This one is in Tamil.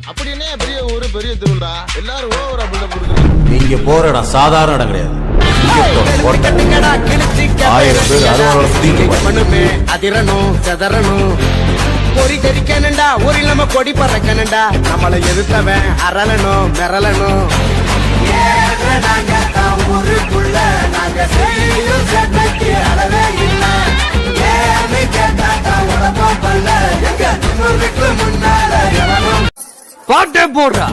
அப்படின்னு பெரிய ஊரு பெரிய திருவிழா எல்லாரும் ஓவரா பில்டப் கொடுக்குறீங்க. நீங்க போற இடம் சாதாரண இடம் கிடையாது. ஆயிரம் பேர் மண்ணுமே அதிரணும் செதறணும் பொறி தெரிக்கணுண்டா ஊரில் நம்ம கொடி பறக்கணுண்டா நம்மளை எதிர்த்தவன் அரளணும் மிரளணும் ஊருக்குள்ள நாங்க செய்யும் சட்டக்கு அளவே இல்ல பாட்டே போடுறா.